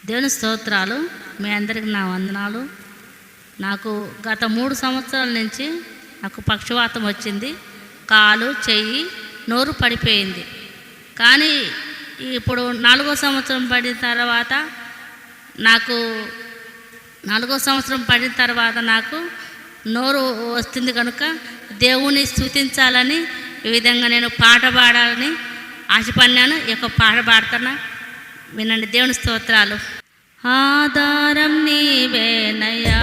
దేవుని స్తోత్రాలు. మీ అందరికి నా వందనాలు. నాకు గత 3 సంవత్సరాల నుంచి నాకు పక్షవాతం వచ్చింది. కాలు, చెయ్యి, నోరు పడిపోయింది. కానీ ఇప్పుడు 4వ సంవత్సరం పడిన తర్వాత నాకు నోరు వస్తుంది కనుక దేవుని స్తుతించాలని ఈ విధంగా నేను పాట పాడాలని ఆశపడినాను. ఈ యొక్క పాట పాడుతున్నా, వినండి. దేవుని స్తోత్రాలు. ఆధారం నీవేనయ్యా.